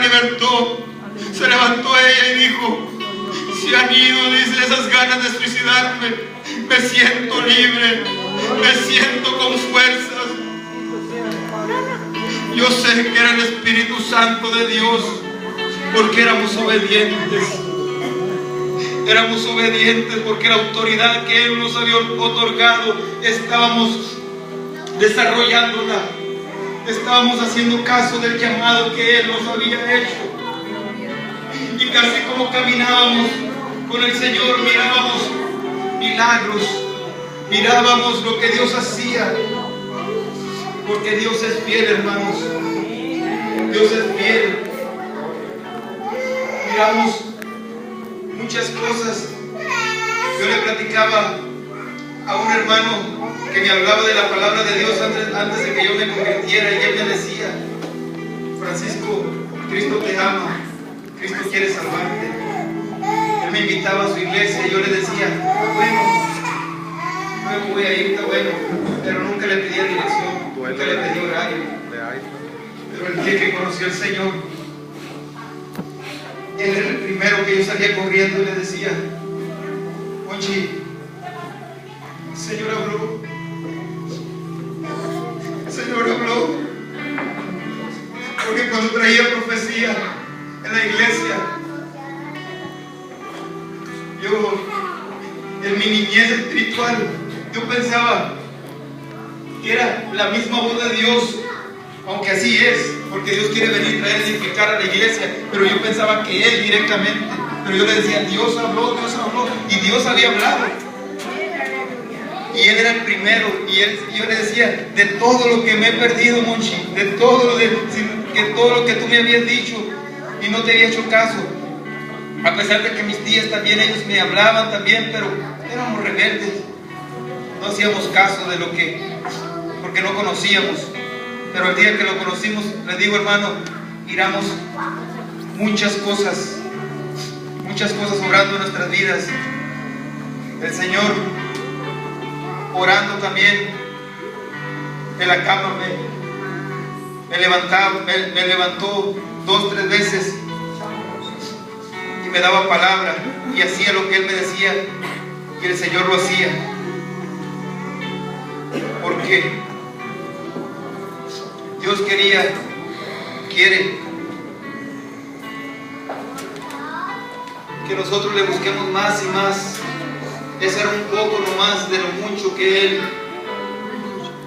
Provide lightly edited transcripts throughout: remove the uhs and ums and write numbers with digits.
libertó. Se levantó ella y dijo: se han ido, dice, esas ganas de suicidarme. Me siento libre, me siento con fuerzas. Yo sé que era el Espíritu Santo de Dios, porque éramos obedientes. Éramos obedientes porque la autoridad que Él nos había otorgado estábamos desarrollándola. Estábamos haciendo caso del llamado que Él nos había hecho. Y casi como caminábamos con el Señor, mirábamos milagros, mirábamos lo que Dios hacía. Porque Dios es fiel, hermanos. Dios es fiel. Miramos muchas cosas. Yo le platicaba a un hermano que me hablaba de la palabra de Dios antes de que yo me convirtiera, y él me decía: Francisco, Cristo te ama, Cristo quiere salvarte. Él me invitaba a su iglesia y yo le decía: bueno, voy a ir, está bueno, pero nunca le pedía dirección, nunca le pedí horario. Pero el día que conocí al Señor, Él era el primero que yo salía corriendo y le decía: Monchi, el Señor habló. El Señor habló. Porque cuando traía profecía en la iglesia, yo, en mi niñez espiritual, yo pensaba que era la misma voz de Dios, aunque así es, porque Dios quiere venir a traer, edificar a la iglesia, pero yo pensaba que Él directamente. Pero yo le decía: Dios habló, y Dios había hablado. Y Él era el primero, y yo le decía: de todo lo que me he perdido, Monchi, de todo lo que tú me habías dicho y no te había hecho caso, a pesar de que mis tías también, ellos me hablaban también, pero éramos rebeldes, no hacíamos caso de lo que, porque no conocíamos. Pero el día que lo conocimos, les digo, hermano, miramos muchas cosas obrando en nuestras vidas. El Señor orando también en la cama me levantó 2, 3 veces y me daba palabra y hacía lo que Él me decía, y el Señor lo hacía. Porque Dios quiere que nosotros le busquemos más y más. Ese era un poco nomás de lo mucho que Él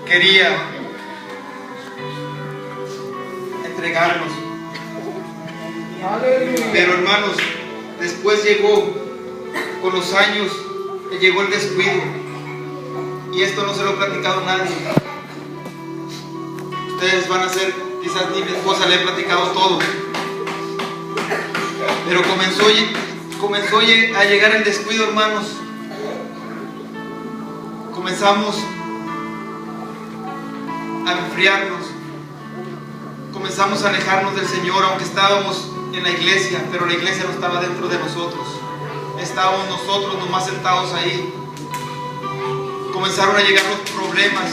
quería entregarnos. Pero hermanos, después llegó, con los años, llegó el descuido. Y esto no se lo ha platicado nadie. Ustedes van a ser, quizás ni mi esposa le he platicado todo. Pero comenzó a llegar el descuido, hermanos. Comenzamos a enfriarnos. Comenzamos a alejarnos del Señor, aunque estábamos en la iglesia, pero la iglesia no estaba dentro de nosotros. Estábamos nosotros nomás sentados ahí. Comenzaron a llegar los problemas.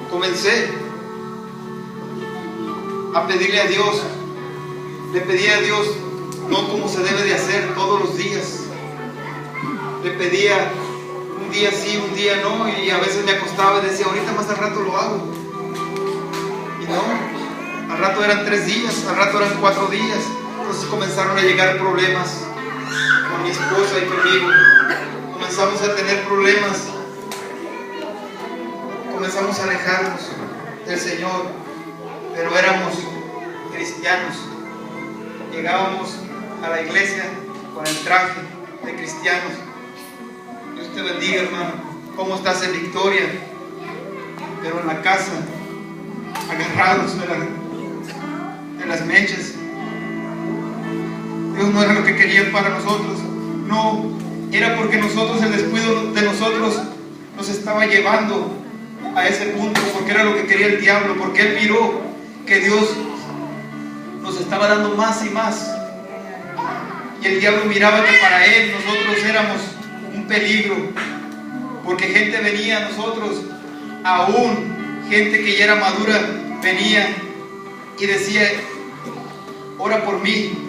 Comencé a pedirle a Dios. Le pedí a Dios, no como se debe de hacer todos los días. Le pedía un día sí, un día no, y a veces me acostaba y decía: ahorita más al rato lo hago. Y no, al rato eran 3 días, al rato eran 4 días. Entonces comenzaron a llegar problemas con mi esposa y conmigo. Comenzamos a tener problemas. Comenzamos a alejarnos del Señor, pero éramos cristianos. Llegábamos a la iglesia con el traje de cristianos. Dios te bendiga, hermano. ¿Cómo estás en victoria? Pero en la casa, agarrados de las mechas. Dios no era lo que quería para nosotros. No, era porque nosotros, el descuido de nosotros nos estaba llevando a ese punto, porque era lo que quería el diablo, porque él miró que Dios nos estaba dando más y más, y el diablo miraba que para él nosotros éramos un peligro, porque gente venía a nosotros, aún gente que ya era madura venía y decía: ora por mí.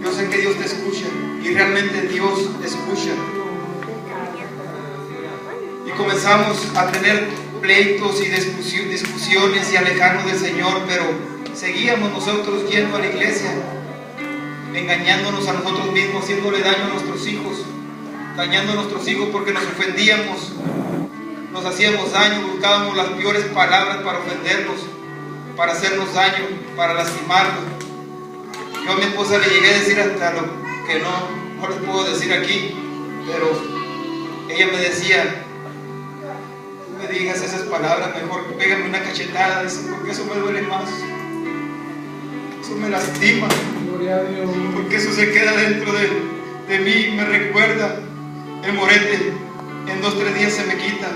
Yo sé que Dios te escucha, y realmente Dios escucha. Y comenzamos a tener pleitos y discusiones y alejarnos del Señor, pero seguíamos nosotros yendo a la iglesia, engañándonos a nosotros mismos, haciéndole daño a nuestros hijos, dañando a nuestros hijos porque nos ofendíamos, nos hacíamos daño, buscábamos las peores palabras para ofendernos, para hacernos daño, para lastimarnos. Yo a mi esposa le llegué a decir hasta lo que no les puedo decir aquí, pero ella me decía: no me digas esas palabras, mejor pégame una cachetada, dice, porque eso me duele más, eso me lastima, porque eso se queda dentro de mí, me recuerda el morete, en 2 o 3 días se me quita.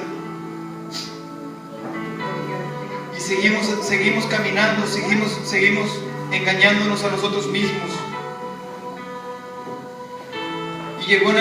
Y seguimos caminando, seguimos engañándonos a nosotros mismos. Y llegó una